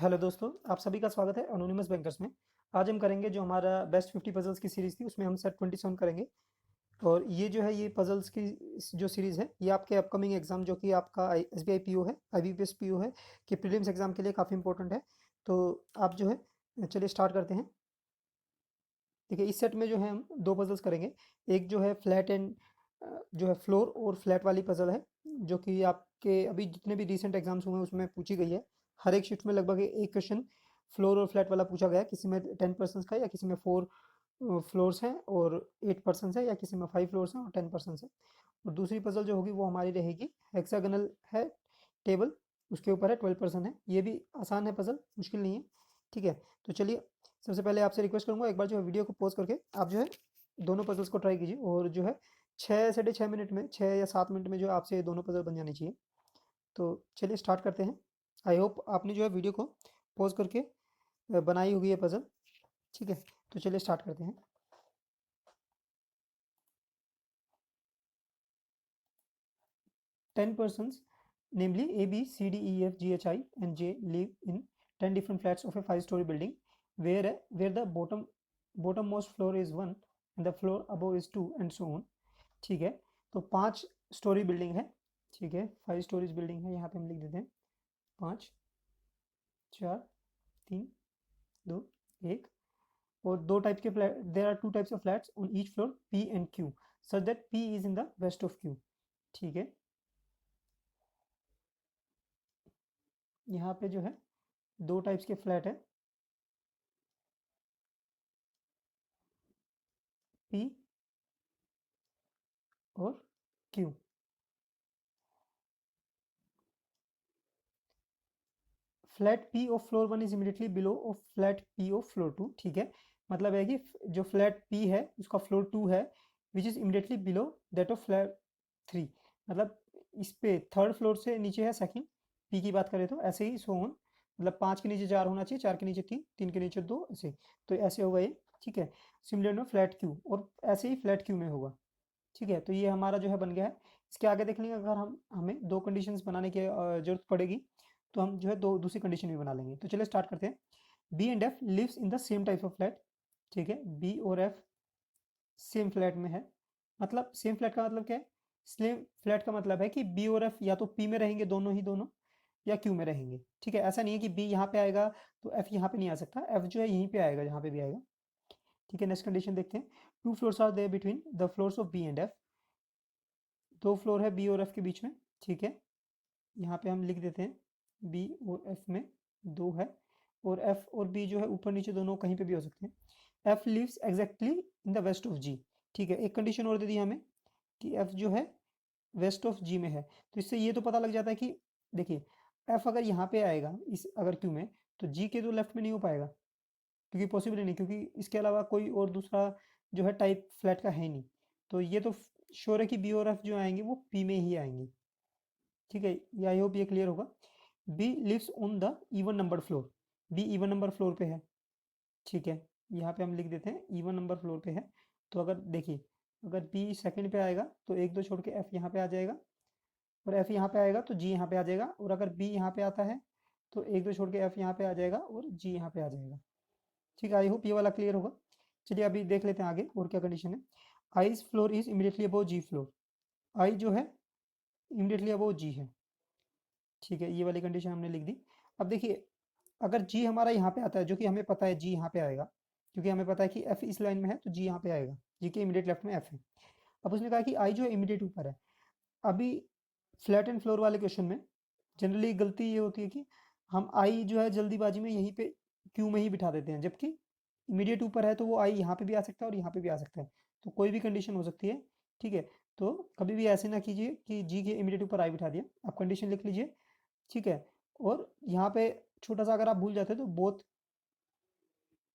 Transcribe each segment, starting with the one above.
Hello दोस्तों, आप सभी का स्वागत है एनोनिमस बैंकर्स में। आज हम करेंगे जो हमारा बेस्ट 50 पजल्स की सीरीज़ थी, उसमें हम सेट 27 करेंगे। और ये जो है, ये पजल्स की जो सीरीज़ है, ये आपके अपकमिंग एग्ज़ाम जो कि आपका एसबीआई पीओ है, आईबीपीएस पीओ है, कि प्रीलिम्स एग्ज़ाम के लिए काफ़ी इंपॉर्टेंट है। तो आप जो है, चलिए स्टार्ट करते हैं। देखिए, इस सेट में जो है हम दो पजल्स करेंगे। एक जो है फ्लैट एंड जो है फ्लोर और फ्लैट वाली पजल है, जो कि आपके अभी जितने भी रिसेंट एग्जाम्स हुए हैं उसमें पूछी गई है। हर एक शिफ्ट में लगभग एक क्वेश्चन फ्लोर और फ्लैट वाला पूछा गया है। किसी में 10% का, या किसी में 4 फ्लोर्स हैं और 8% है, या किसी में 5 फ्लोर्स हैं और 10% है। और दूसरी पजल जो होगी वो हमारी रहेगी हेक्सागोनल है टेबल, उसके ऊपर है 12% है। ये भी आसान है पजल, मुश्किल नहीं है। ठीक है, तो चलिए, सबसे पहले आपसे रिक्वेस्ट करूंगा, एक बार जो है वीडियो को पॉज करके आप जो है दोनों पजल्स को ट्राई कीजिए, और जो है 6 से 6.5 मिनट में, 6 या 7 मिनट में जो है आपसे ये दोनों पजल बन जानी चाहिए। तो चलिए स्टार्ट करते हैं। आई होप आपने जो है वीडियो को पॉज करके बनाई होगी ये पजल। ठीक है, तो चलिए स्टार्ट करते हैं। 10 persons, namely A, B, C, D, E, F, G, H, I, and J, live in 10 different flats of a 5-story building, where the bottommost floor is 1 and the floor above is 2 and so on. ठीक है, तो 5 story building है। ठीक है, 5 stories building है, यहाँ पे हम लिख देते हैं 5, 4, 3, 2, 1। और दो टाइप के flat, there are 2 types of flats on each floor, P and Q, such that P is in the west of Q. ठीक है, यहाँ पे जो है 2 टाइप्स के फ्लैट है, पी और Q. Flat P of floor 1 is immediately below of flat P of floor 2। ठीक है, मतलब है कि जो फ्लैट पी है उसका फ्लोर 2 है, which is immediately below that of flat 3। मतलब इस पे थर्ड फ्लोर से नीचे है सेकंड, पी की बात करें तो ऐसे ही सो ऑन। मतलब 5 के नीचे 4 होना चाहिए, 4 के नीचे 3, 3 के नीचे 2, ऐसे। तो ऐसे होगा ये। ठीक है, सिमिलर में फ्लैट क्यू, और ऐसे ही फ्लैट क्यू में होगा। ठीक है, तो ये हमारा जो है बन गया है। इसके आगे देख लेंगे, अगर हमें दो कंडीशंस बनाने की जरूरत पड़ेगी, तो हम जो है दो दूसरी कंडीशन भी बना लेंगे। तो चलिए स्टार्ट करते हैं। B and F lives in the same type of flat. ठीक है, बी और एफ सेम फ्लैट में है। मतलब सेम फ्लैट का मतलब क्या है? सेम फ्लैट का मतलब है कि बी और एफ या तो पी में रहेंगे दोनों ही दोनों, या क्यू में रहेंगे। ठीक है, ऐसा नहीं है कि बी यहाँ पे आएगा तो एफ यहाँ पे नहीं आ सकता, एफ जो है यहीं पे आएगा जहाँ पे भी आएगा। ठीक है, नेक्स्ट कंडीशन देखते हैं। 2 floors are there between the floors of B and F. 2 floor है बी और एफ के बीच में। ठीक है, यहाँ पे हम लिख देते हैं बी और एफ में 2 है, और एफ और बी जो है ऊपर नीचे दोनों कहीं पे भी हो सकते हैं। F lives exactly in the west of G. ठीक है, एक कंडीशन और दे दी हमें कि एफ जो है वेस्ट ऑफ जी में है। तो इससे ये तो पता लग जाता है कि, देखिए, एफ अगर यहाँ पे आएगा इस अगर क्यू में, तो जी के तो लेफ्ट में नहीं हो पाएगा, क्योंकि पॉसिबल ही नहीं, क्योंकि इसके अलावा कोई और दूसरा जो है टाइप फ्लैट का है नहीं। तो ये तो श्योर है कि बी और एफ जो आएंगे वो पी में ही आएंगे। ठीक है, ये आई होप ये क्लियर होगा। B lives on the even number floor. B even number floor पे है। ठीक है, यहाँ पे हम लिख देते हैं इवन नंबर फ्लोर पे है। तो अगर देखिए, अगर बी सेकंड पे आएगा तो एक दो छोड़ के एफ यहाँ पे आ जाएगा, और एफ यहाँ पे आएगा तो जी यहाँ पे आ जाएगा, और अगर बी यहाँ पे आता है तो एक दो छोड़ के एफ यहाँ पे आ जाएगा और जी यहाँ पे आ जाएगा। ठीक है, आई होप ये वाला क्लियर होगा। चलिए अभी देख लेते हैं आगे और क्या कंडीशन है। I's floor is immediately above G floor. I जो है इमीडिएटली अबव जी है। ठीक है, ये वाली कंडीशन हमने लिख दी। अब देखिए, अगर जी हमारा यहाँ पे आता है, जो कि हमें पता है जी यहाँ पे आएगा, क्योंकि हमें पता है कि एफ इस लाइन में है, तो जी यहाँ पे आएगा। जी के इमीडिएट लेफ्ट में एफ है। अब उसने कहा कि आई जो है इमीडिएट ऊपर है। अभी फ्लैट एंड फ्लोर वाले क्वेश्चन में जनरली गलती ये होती है कि हम आई जो है जल्दीबाजी में यहीं पे क्यू में ही बिठा देते हैं, जबकि इमीडिएट ऊपर है तो वो आई यहाँ पे भी आ सकता है और यहाँ पे भी आ सकता है। तो कोई भी कंडीशन हो सकती है। ठीक है, तो कभी भी ऐसे ना कीजिए कि जी के इमीडिएट ऊपर आई बिठा दिया। आप कंडीशन लिख लीजिए। ठीक है, और यहाँ पे छोटा सा अगर आप भूल जाते हैं तो बोथ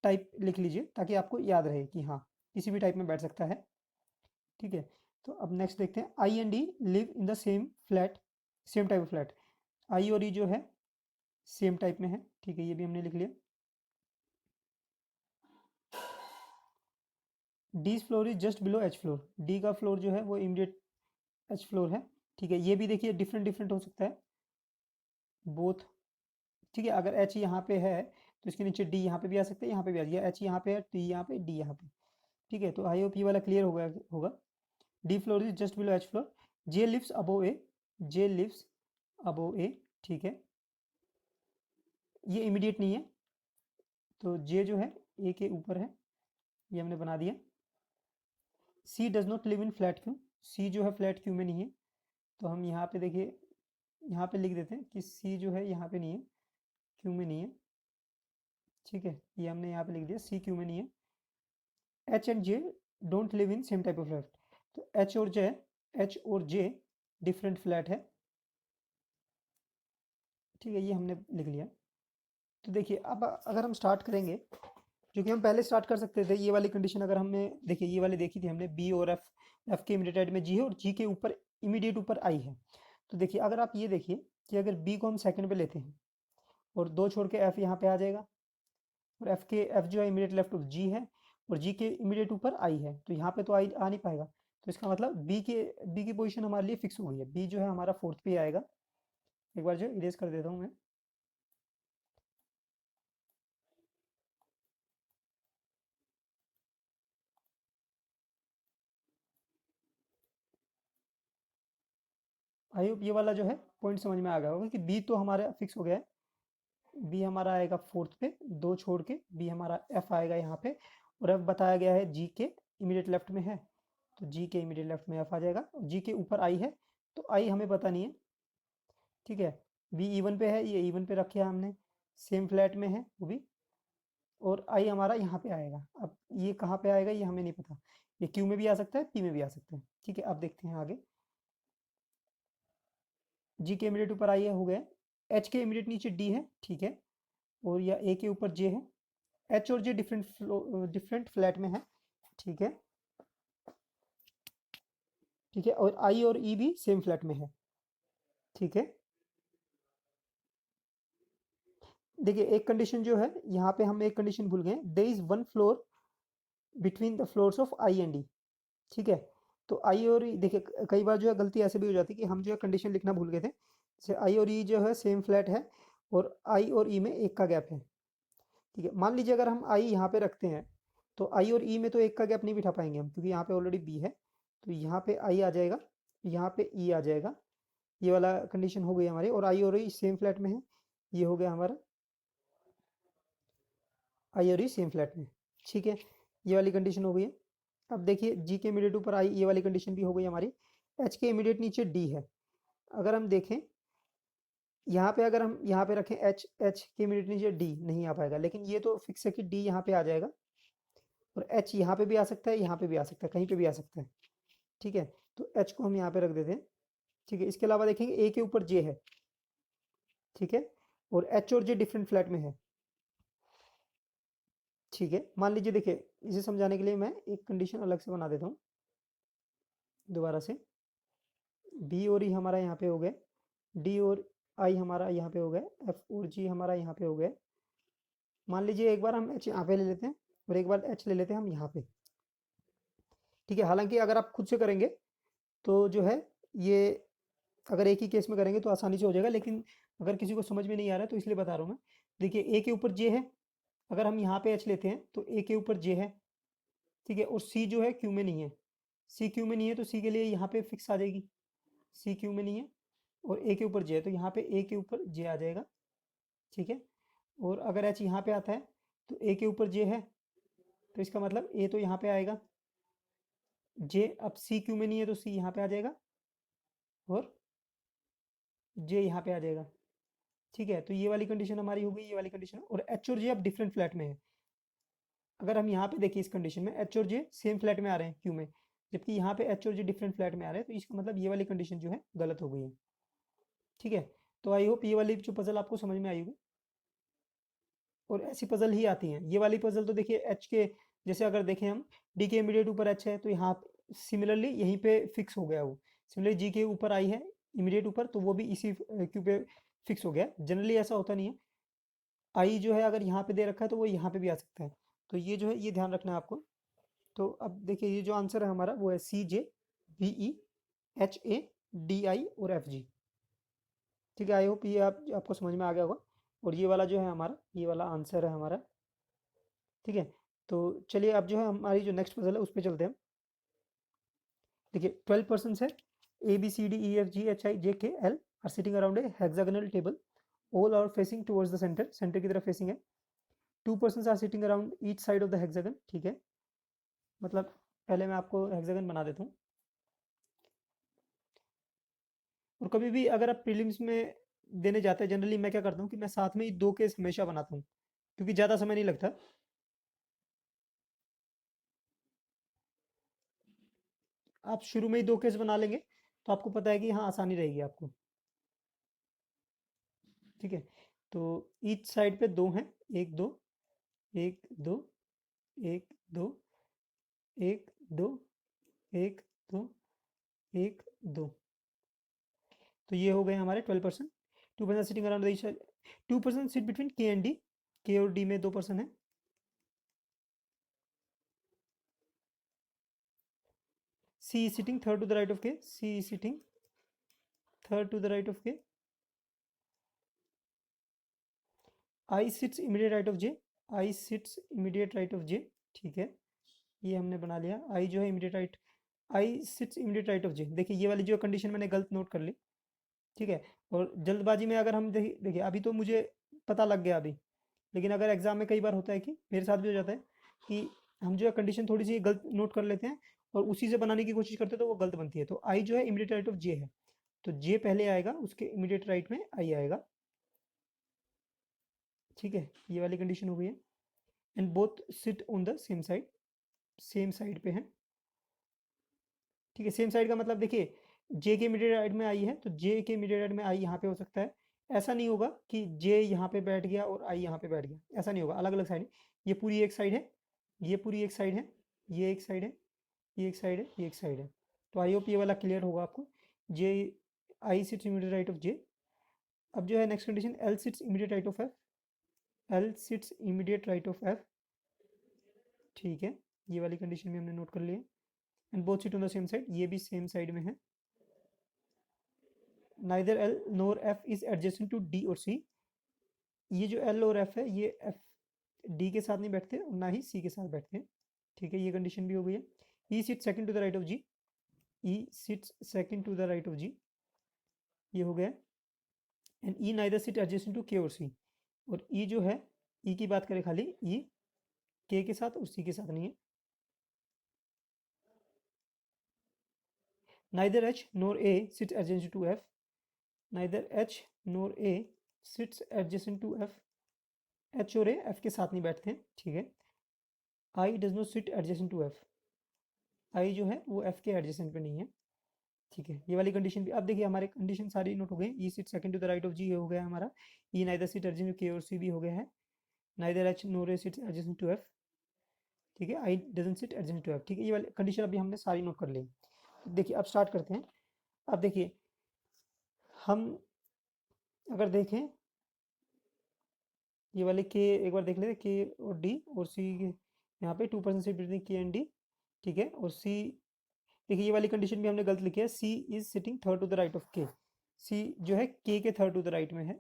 टाइप लिख लीजिए, ताकि आपको याद रहे कि हाँ, किसी भी टाइप में बैठ सकता है। ठीक है, तो अब नेक्स्ट देखते हैं। I and D live in the same flat, same type of flat. I और ई जो है सेम टाइप में है। ठीक है, ये भी हमने लिख लिया। D floor is just below H floor. D का फ्लोर जो है वो इमीडिएट एच फ्लोर है। ठीक है, ये भी देखिए डिफरेंट डिफरेंट हो सकता है बोथ। ठीक है। अगर एच यहाँ पे है तो इसके नीचे डी यहाँ पे भी आ सकता है, यहाँ पे भी आ जाएगा, एच यहाँ पे है, टी यहाँ पे, डी यहाँ पे। ठीक है, तो आई होप ये वाला क्लियर होगा। D floor is just below H floor. J lives above A, J lives above A. ठीक है, ये इमीडिएट नहीं है, तो जे जो है ए के ऊपर है, ये हमने बना दिया। C does not live in flat Q, C जो है फ्लैट क्यू में नहीं है, तो हम यहाँ पे देखिए, यहाँ पे लिख देते हैं कि सी जो है यहाँ पे नहीं है, क्यू में नहीं है। ठीक है, ये हमने यहाँ पे लिख दिया, सी क्यू में नहीं है। H and J don't live in same type of flat, तो एच और जे डिफरेंट फ्लैट है। ठीक है, ये हमने लिख लिया। तो देखिए अब अगर हम स्टार्ट करेंगे, जो कि हम पहले स्टार्ट कर सकते थे, ये वाली कंडीशन अगर हमने देखिए ये वाली देखी थी हमने, बी और एफ, एफ के इमीडिएट में जी है और जी के ऊपर इमीडिएट ऊपर आई है। तो देखिए अगर आप ये देखिए कि अगर बी को हम सेकंड पे लेते हैं और 2 छोड़ के एफ यहाँ पे आ जाएगा, और एफ जो है इमीडिएट लेफ्ट ऑफ जी है और जी के इमीडिएट ऊपर आई है, तो यहाँ पे तो आई आ नहीं पाएगा। तो इसका मतलब बी की पोजीशन हमारे लिए फिक्स हो गई है, बी जो है हमारा फोर्थ पे आएगा। एक बार जो इरेज कर देता हूँ मैं। आई होप ये वाला जो है पॉइंट समझ में आ गया होगा कि बी तो हमारा फिक्स हो गया है, बी हमारा आएगा फोर्थ पे, 2 छोड़ के बी हमारा एफ आएगा यहाँ पे, और एफ बताया गया है जी के इमीडिएट लेफ्ट में है, तो जी के इमीडिएट लेफ्ट में एफ आ जाएगा। जी के ऊपर आई है, तो आई हमें पता नहीं है। ठीक है, बी इवन पे है, ये इवन पे रखे है हमने, सेम फ्लैट में है वो भी, और आई हमारा यहाँ पे आएगा। अब ये कहाँ पे आएगा ये हमें नहीं पता, ये क्यू में भी आ सकता है, पी में भी आ सकता है। ठीक है, अब देखते हैं आगे। जी के इमीडिएट ऊपर आई है, हो गया। एच के इमीडिएट नीचे डी है, ठीक है, और या ए के ऊपर जे है। एच और जे डिफरेंट फ्लैट में है, ठीक है। ठीक है, और आई और ई भी सेम फ्लैट में है। ठीक है, देखिए एक कंडीशन जो है यहाँ पे हम एक कंडीशन भूल गए, there is one floor between the floors of I and E. ठीक है, तो आई और ई देखिए कई बार जो है गलती ऐसे भी हो जाती है कि हम जो है कंडीशन लिखना भूल गए थे। जैसे आई और ई जो है सेम फ्लैट है और आई और ई में एक का गैप है। ठीक है, मान लीजिए अगर हम आई यहाँ पे रखते हैं, तो आई और ई में तो एक का गैप नहीं बिठा पाएंगे हम, क्योंकि यहाँ पे ऑलरेडी बी है, तो यहाँ पे आई आ जाएगा, यहाँ पे ई आ जाएगा। ये वाला कंडीशन हो गई हमारी, और आई और ई सेम फ्लैट में है, ये हो गया हमारा आई और ई सेम फ्लैट में। ठीक है, ये वाली कंडीशन हो गई है। अब देखिए जी के इमीडिएट ऊपर आई, ये वाली कंडीशन भी हो गई हमारी। एच के इमीडिएट नीचे डी है, अगर हम देखें यहाँ पे, अगर हम यहाँ पे रखें एच, एच के इमीडिएट नीचे डी नहीं आ पाएगा, लेकिन ये तो फिक्स है कि डी यहाँ पे आ जाएगा, और एच यहाँ पे भी आ सकता है, यहाँ पे भी आ सकता है, कहीं पे भी आ सकता है। ठीक है, तो एच को हम यहाँ पे रख देते हैं। ठीक है, इसके अलावा देखेंगे ए के ऊपर जे है, ठीक है, और एच और जे डिफरेंट फ्लैट में है। ठीक है, मान लीजिए देखिए इसे समझाने के लिए मैं एक कंडीशन अलग से बना देता हूँ दोबारा से। बी और ई हमारा यहाँ पे हो गए, डी और आई हमारा यहाँ पे हो गए, एफ और जी हमारा यहाँ पे हो गए। मान लीजिए एक बार हम एच यहाँ पे ले लेते हैं और एक बार एच ले लेते हैं हम यहाँ पे। ठीक है, हालांकि अगर आप खुद से करेंगे तो जो है ये, अगर एक ही केस में करेंगे तो आसानी से हो जाएगा, लेकिन अगर किसी को समझ में नहीं आ रहा है तो इसलिए बता रहा हूँ मैं। देखिए ए के ऊपर जे है, अगर हम यहाँ पे एच लेते हैं तो ए के ऊपर जे है, ठीक है, और सी जो है क्यू में नहीं है, सी क्यू में नहीं है, तो सी के लिए यहाँ पे फिक्स आ जाएगी, सी क्यू में नहीं है, और ए के ऊपर जे है तो यहाँ पे ए के ऊपर जे आ जाएगा। ठीक है, और अगर एच यहाँ पे आता है तो ए के ऊपर जे है, तो इसका मतलब ए तो यहाँ पे आएगा, जे अब सी क्यू में नहीं है तो सी यहाँ पे आ जाएगा, और जे यहाँ पे आ जाएगा। ठीक है, तो ये वाली कंडीशन हमारी हो गई, ये वाली कंडीशन, और एच और जे अब डिफरेंट फ्लैट में है। अगर हम यहाँ पे देखिए इस कंडीशन में एच और जे सेम फ्लैट में आ रहे हैं क्यू में, जबकि यहाँ पे एच और जे डिफरेंट फ्लैट में आ रहे हैं, तो इसका मतलब ये वाली कंडीशन जो है गलत हो गई है। ठीक है, तो आई होप ये वाली जो पजल आपको समझ में आई होगी, और ऐसी पजल ही आती हैं। ये वाली पजल तो देखिए एच के, जैसे अगर देखें हम डी के इमीडिएट ऊपर एच है, तो यहाँ सिमिलरली यहीं पे फिक्स हो गया वो। सिमिलरली जी के ऊपर आई है इमीडिएट ऊपर, तो वो भी इसी क्यू पे फिक्स हो गया। जनरली ऐसा होता नहीं है, आई जो है अगर यहाँ पे दे रखा है तो वो यहाँ पे भी आ सकता है, तो ये जो है ये ध्यान रखना है आपको। तो अब देखिए ये जो आंसर है हमारा वो है C J B E H A D I और एफ जी। ठीक है, आई होप ये आपको समझ में आ गया होगा। और ये वाला जो है हमारा, ये वाला आंसर है हमारा। ठीक है, तो चलिए अब जो है हमारी जो नेक्स्ट पजल है उस पर चलते हैं। देखिए 12 पर्सन है, A B C D E F G H I J K L are sitting around a hexagonal table, all are facing towards the centre, centre की तरफ फेसिंग है। 2 person are sitting around each side of the hexagon. ठीक है, मतलब पहले मैं आपको hexagon बना देता हूँ। और कभी भी अगर आप प्रीलिम्स में देने जाते हैं, जनरली मैं क्या करता हूँ कि मैं साथ में ही 2 केस हमेशा बनाता हूँ, क्योंकि ज़्यादा समय नहीं लगता। आप शुरू में ही 2 केस बना लेंगे तो आपको पता है कि हाँ आसानी रहेगी आपको। ठीक है, तो ईच साइड पे 2 हैं, 1 2 1 2 1 2 1 2 1 2 1 2। तो ये हो गए हमारे 12%। 2 person sitting around the 2 person sit between के एंड डी, के और डी में 2 पर्सन है। सी is sitting third to the right of K. C is sitting third to the right of K. I sits immediate right of J. I sits immediate right of J. ठीक है, ये हमने बना लिया। I जो है immediate right, I sits immediate right of J। देखिए ये वाली जो कंडीशन मैंने गलत नोट कर ली। ठीक है, और जल्दबाजी में अगर हम देखिए अभी तो मुझे पता लग गया अभी, लेकिन अगर एग्जाम में कई बार होता है कि मेरे साथ भी हो जाता है कि हम जो है कंडीशन थोड़ी सी गलत नोट कर लेते हैं और उसी से बनाने की कोशिश करते हैं तो वो गलत बनती है। तो आई जो है इमीडिएट राइट ऑफ जे है, तो जे पहले आएगा, उसके इमीडिएट राइट में आई आएगा। ठीक है, ये वाली कंडीशन हो गई है। And both sit on the same side, same side पे है। ठीक है, सेम साइड का मतलब देखिए जे के इमीडिएट राइट में आई है तो जे के इमीडिएट राइट में आई यहाँ पे हो सकता है। ऐसा नहीं होगा कि जे यहाँ पे बैठ गया और आई यहाँ पे बैठ गया, ऐसा नहीं होगा, अलग अलग साइड। ये पूरी एक साइड है, ये पूरी एक साइड है, ये एक साइड है, ये एक साइड है, ये एक साइड है। तो आई होप ये वाला क्लियर होगा आपको। जे आई सिट्स इमीडिएट राइट ऑफ जे। अब जो है next condition, L sits immediate right of F, L sits immediate right of F. ठीक है, ये वाली कंडीशन भी हमने नोट कर ली है। And both sit on the same side, ये भी सेम साइड में है। Neither L nor F is adjacent to D और सी। ये जो एल और एफ है ये एफ डी के साथ नहीं बैठते और ना ही सी के साथ बैठते हैं। ठीक है, ये कंडीशन भी हो गई है। E sit second to the right of G, E sits second to the right of G, ये हो गया। And E neither sit adjacent to K और सी। और ई जो है, ई की बात करें खाली, ई के साथ और सी के साथ नहीं है। Neither H nor A sits adjacent to F, neither H nor A sits adjacent to F. H और ए एफ के साथ नहीं बैठते हैं। ठीक है, I does not sit adjacent to F, I जो है वो एफ के एडजेसेंट पे नहीं है। ठीक है, ये वाली कंडीशन भी। अब देखिए हमारे कंडीशन सारी नोट हो गई। E sit second to the right of G हो गया हमारा। E neither sit adjacent to K और सी भी हो गया है। Neither H nor A sit adjacent to F. ठीक है, I doesn't sit adjacent to F. ठीक है, ये वाली कंडीशन अभी हमने सारी नोट कर ली। देखिए अब स्टार्ट करते हैं। अब देखिए हम अगर देखें ये वाले के एक बार देख लेते, के और डी और सी, यहाँ पे 2% सिट बिटवीन के एंड डी। ठीक है, और सी, देखिए ये वाली कंडीशन भी हमने गलत लिखी है। C is sitting third to the right of K, C जो है के थर्ड टू द राइट में है,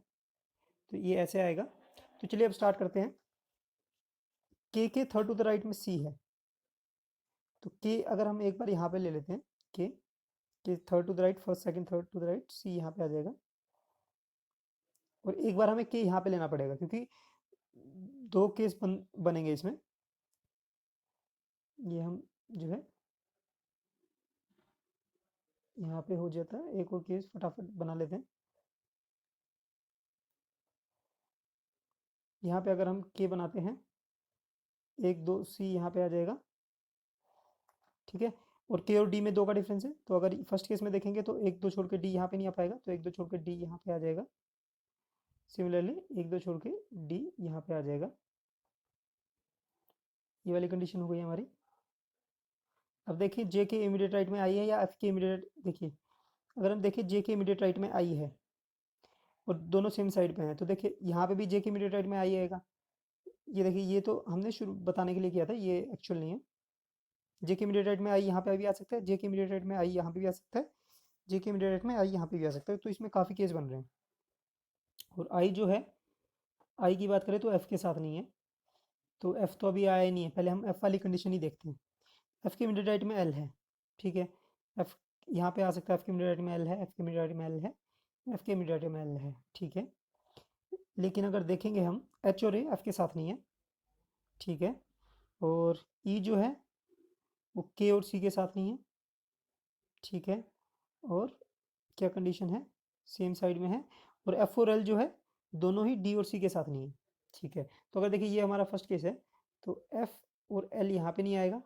तो ये ऐसे आएगा। तो चलिए अब स्टार्ट करते हैं। K third to the right में सी है, तो के अगर हम एक बार यहाँ पे ले लेते हैं, K third to the right, first second third to the right, C यहाँ पे आ जाएगा। और एक बार हमें के यहाँ पे लेना पड़ेगा क्योंकि 2 केस बनेंगे इसमें। ये हम जो है यहाँ पे हो जाता है, एक और केस फटाफट बना लेते हैं। यहाँ पे अगर हम के बनाते हैं, 1 2 सी यहाँ पे आ जाएगा। ठीक है, और के और डी में 2 का डिफरेंस है, तो अगर फर्स्ट केस में देखेंगे तो 1 2 छोड़ के डी यहाँ पे नहीं आ पाएगा, तो 1 2 छोड़ के डी यहाँ पे आ जाएगा। सिमिलरली 1 2 छोड़ के डी यहाँ पे आ जाएगा। ये वाली कंडीशन हो गई हमारी। अब देखिए जे के इमीडिएट राइट में आई है या एफ के इमीडिएट, देखिए अगर हम देखिए जे के इमीडिएट राइट में आई है और दोनों सेम साइड पे हैं, तो देखिए यहाँ पे भी जे के इमीडिएट राइट में आई आएगा। ये देखिए ये तो हमने शुरू बताने के लिए किया था, ये एक्चुअल नहीं है। जे के इमीडिएट राइट में आई यहाँ पे भी आ सकता है, जे के इमीडिएट राइट में आई यहाँ पे भी आ सकता है, जे के इमीडिएट राइट में आई यहाँ पे भी आ सकता है। तो इसमें काफ़ी केस बन रहे हैं। और आई जो है आई की बात करें तो एफ के साथ नहीं है, तो एफ तो अभी आया ही नहीं है। पहले हम एफ वाली कंडीशन ही देखते हैं। एफ के इमीडिएट राइट में एल है, ठीक है। एफ यहाँ पे आ सकता है, एफ के इमीडिएट राइट में एल है, एफ के इमीडिएट राइट में एल है, एफ के इमीडिएट राइट में एल है, ठीक है। लेकिन अगर देखेंगे हम, एच और ए एफ के साथ नहीं है, ठीक है। और ई जो है वो के और सी के साथ नहीं है, ठीक है। और क्या कंडीशन है, सेम साइड में है। और एफ और एल जो है दोनों ही डी और सी के साथ नहीं है, ठीक है। तो अगर देखिए ये हमारा फर्स्ट केस है, तो एफ और एल यहाँ पे नहीं आएगा,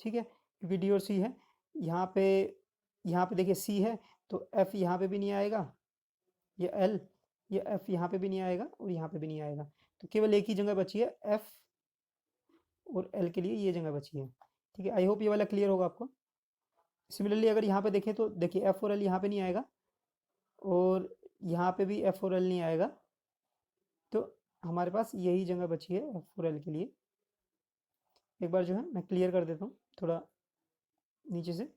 ठीक है, क्योंकि डी और सी है। यहाँ पे देखिए सी है, तो एफ यहाँ पे भी नहीं आएगा, ये एल, ये एफ यहाँ पे भी नहीं आएगा और यहाँ पे भी नहीं आएगा। तो केवल एक ही जगह बची है एफ और एल के लिए, ये जगह बची है, ठीक है। आई होप ये वाला क्लियर होगा आपको। सिमिलरली अगर यहाँ पे देखें तो देखिए एफ और एल यहाँ पे नहीं आएगा और यहाँ पे भी एफ और एल नहीं आएगा, तो हमारे पास यही जगह बची है एफ और एल के लिए। एक बार जो है मैं क्लियर कर देता हूँ थोड़ा नीचे से।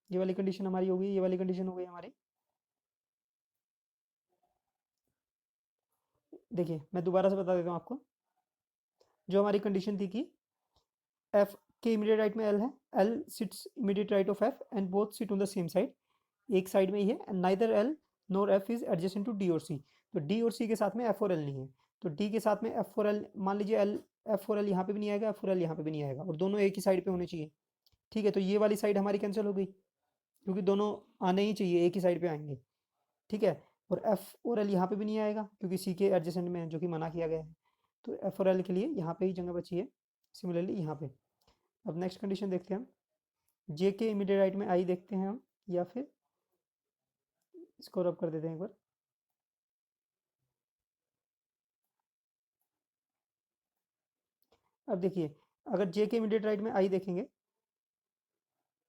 ये वाली कंडीशन हमारी हो गई, ये वाली कंडीशन हो गई हमारी। देखिए मैं दोबारा से बता देता हूँ आपको। जो हमारी कंडीशन थी कि एफ के इमीडिएट राइट में एल है, L sits immediate right of F and both sit on the same side, एक साइड में ही है। And neither L nor F is adjacent to D और सी, तो डी और सी के साथ में एफ और एल नहीं है। तो डी के साथ में एफ और एल, मान लीजिए एल, एफ और एल यहाँ पे भी नहीं आएगा, एफ और एल यहाँ पे भी नहीं आएगा, और दोनों एक ही साइड पे होने चाहिए, ठीक है। तो ये वाली साइड हमारी कैंसिल हो गई, क्योंकि दोनों आने ही चाहिए, एक ही साइड पे आएंगे, ठीक है। और एफ और एल यहाँ पे भी नहीं आएगा, क्योंकि सी के एडजेसेंट में है, जो कि मना किया गया है। तो एफ और एल के लिए यहाँ पे ही जगह बची है, सिमिलरली यहाँ पे। अब नेक्स्ट कंडीशन देखते हैं हम। जे के इमीडिएट राइट में आई देखते हैं हम, या फिर इसको रब कर देते हैं एक बार। अब देखिए अगर जे के इमीडिएट राइट में आई देखेंगे,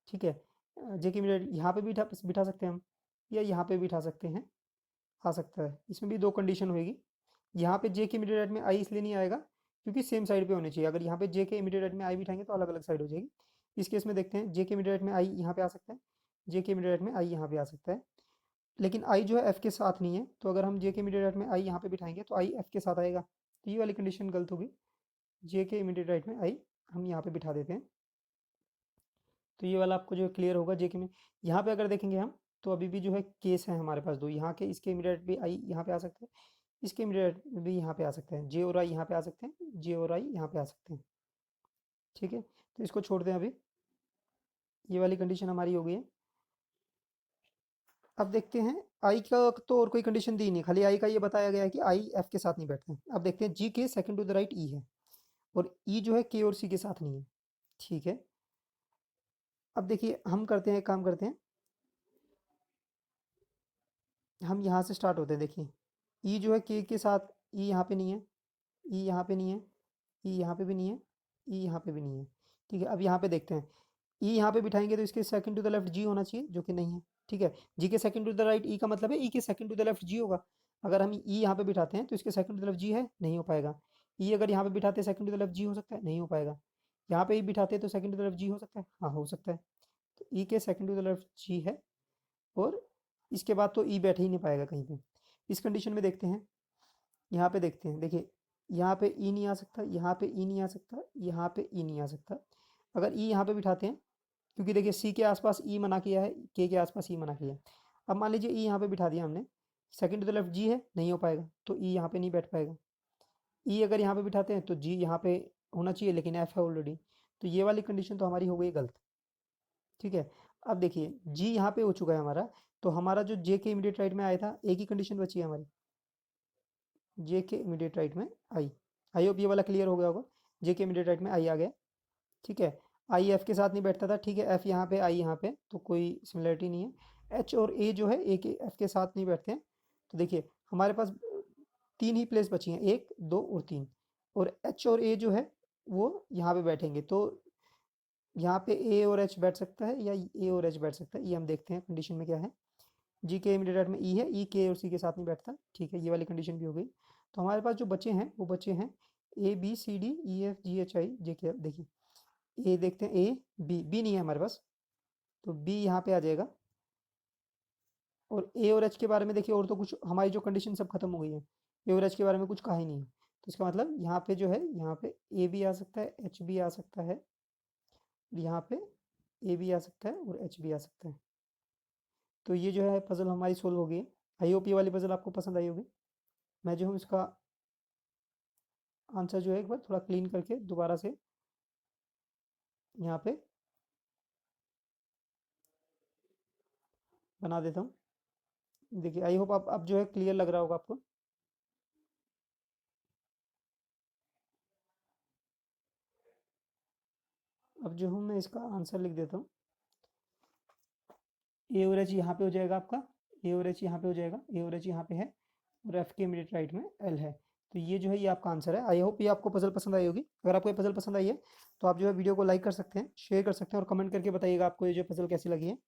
ठीक है, जे के इमीडिएट यहाँ पे भी बिठा बिठा सकते हैं हम, या यहाँ पे बिठा सकते हैं, आ सकता है। इसमें भी दो कंडीशन होगी। यहाँ पे जे के इमीडिएट राइट में आई इसलिए नहीं आएगा क्योंकि सेम साइड पे होनी चाहिए। अगर यहाँ पे जे के इमीडिएट राइट में आई बिठाएंगे तो अलग अलग साइड हो जाएगी। इस केस में देखते हैं, जे के इमीडिएट राइट में आई यहाँ पे आ सकता है, जे के इमीडिएट राइट में आई यहाँ पे आ सकता है। लेकिन आई जो है एफ के साथ नहीं है, तो अगर हम जे के इमीडिएट राइट में आई यहाँ पे बिठाएंगे तो आई एफ के साथ आएगा, तो ये वाली कंडीशन गलत होगी। जे के इमीडिएट राइट में आई हम यहाँ पे बिठा देते हैं, तो ये वाला आपको जो क्लियर होगा। जे के में यहाँ पे अगर देखेंगे हम, तो अभी भी जो है केस है हमारे पास दो, यहाँ के इसके इमीडिएट भी आई यहाँ पे आ सकते हैं, इसके इमीडिएट भी यहाँ पे आ सकते हैं, जे और आई यहाँ पे आ सकते हैं, जे और आई यहाँ पे आ सकते हैं, ठीक है। तो इसको छोड़ दें अभी, ये वाली कंडीशन हमारी हो गई है। अब देखते हैं आई का, तो और कोई कंडीशन दी नहीं, खाली आई का ये बताया गया है कि आई एफ के साथ नहीं बैठते हैं। अब देखते हैं जी के सेकंड टू द राइट ई है, और ई जो है के और सी के साथ नहीं है, ठीक है। अब देखिए हम करते हैं, एक काम करते हैं, हम यहाँ से स्टार्ट होते हैं। देखिए ई जो है के साथ, ई यहाँ पे नहीं है, ई यहाँ पे नहीं है, ई यहाँ पे भी नहीं है, ई यहाँ पे भी नहीं है, ठीक है। अब यहाँ पे देखते हैं, ई यहाँ पे बिठाएंगे तो इसके सेकंड टू द लेफ्ट जी होना चाहिए, जो कि नहीं है, ठीक है। जी के सेकंड टू द राइट ई का मतलब है ई के सेकंड टू द लेफ्ट जी होगा। अगर हम ई यहाँ पे बिठाते हैं तो इसके सेकंड टू द लेफ्ट जी है, नहीं हो पाएगा। ई अगर यहाँ पे बिठाते हैं सेकंड टू द लेफ्ट जी हो सकता है, नहीं हो पाएगा। यहाँ पे ई बिठाते हैं तो सेकंड टू द लेफ्ट जी हो सकता है, हाँ हो सकता है। तो ई के सेकंड टू द लेफ्ट जी है, और इसके बाद तो ई बैठ ही नहीं पाएगा कहीं पे। इस कंडीशन में देखते हैं, यहाँ पे देखते हैं, देखिए यहाँ पे ई नहीं आ सकता, यहाँ पे ई नहीं आ सकता, यहाँ पे ई नहीं आ सकता। अगर ई यहाँ पे बिठाते हैं, क्योंकि देखिए सी के आसपास ई मना किया है, के आसपास ई मना किया है। अब मान लीजिए ई यहाँ पे बिठा दिया हमने, सेकंड टू द लेफ्ट जी है, नहीं हो पाएगा, तो ई यहाँ पे नहीं बैठ पाएगा। ई अगर यहाँ पे बिठाते हैं तो जी यहाँ पे होना चाहिए, लेकिन एफ है ऑलरेडी, तो ये वाली कंडीशन तो हमारी हो गई गलत, ठीक है। अब देखिए जी यहाँ पे हो चुका है हमारा, तो हमारा जो जे के इमीडिएट राइट में आया था, एक ही कंडीशन बची है हमारी, जे के इमीडिएट राइट में आई होप ये वाला क्लियर हो गया होगा। जे के इमीडिएट राइट में आई आ गया, ठीक है। आई एफ के साथ नहीं बैठता था, ठीक है, एफ यहाँ पे आई यहाँ पे, तो कोई सिमिलरिटी नहीं है। एच और ए जो है ए के एफ के साथ नहीं बैठते हैं, तो देखिए हमारे पास तीन ही प्लेस बची हैं, एक दो और तीन, और एच और ए जो है वो यहाँ पे बैठेंगे, तो यहाँ पे ए और एच बैठ सकता है या ए और एच बैठ सकता है, ये हम देखते हैं कंडीशन में क्या है। जी के इमीडिएट में ई है, ई के और सी के साथ नहीं बैठता, ठीक है, ये वाली कंडीशन भी हो गई। तो हमारे पास जो बचे हैं वो बचे हैं A B C D E F G H I J K. देखिए ए देखते हैं, ए बी, बी नहीं है हमारे पास, तो बी यहाँ पे आ जाएगा। और ए और एच के बारे में देखिए, और तो कुछ हमारी जो कंडीशन सब खत्म हो गई है, ए और एच के बारे में कुछ कहा ही नहीं है। तो इसका मतलब यहाँ पे जो है, यहाँ पे ए भी आ सकता है, एच भी आ सकता है, यहाँ पे ए भी आ सकता है और एच भी आ सकता है। तो ये जो है पजल हमारी सोल्व हो गई है। आई होप ये वाली पजल आपको पसंद आई होगी। मैं जो हूँ इसका आंसर जो है एक बार थोड़ा क्लीन करके दोबारा से यहाँ पे बना देता हूँ। देखिए आई होप आप अब जो है क्लियर लग रहा होगा आपको। अब जो हूँ मैं इसका आंसर लिख देता हूँ। ए और एच यहाँ पे हो जाएगा आपका, ए और एच यहाँ पे हो जाएगा, ए और एच यहाँ पे है और एफ के इमीडिएट राइट में एल है। तो ये जो है ये आपका आंसर है। आई होप ये आपको पजल पसंद आई होगी। अगर आपको ये पजल पसंद आई है तो आप जो है वीडियो को लाइक कर सकते हैं, शेयर कर सकते हैं और कमेंट करके बताइएगा आपको ये जो पजल कैसी लगी है।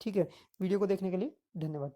ठीक है, वीडियो को देखने के लिए धन्यवाद।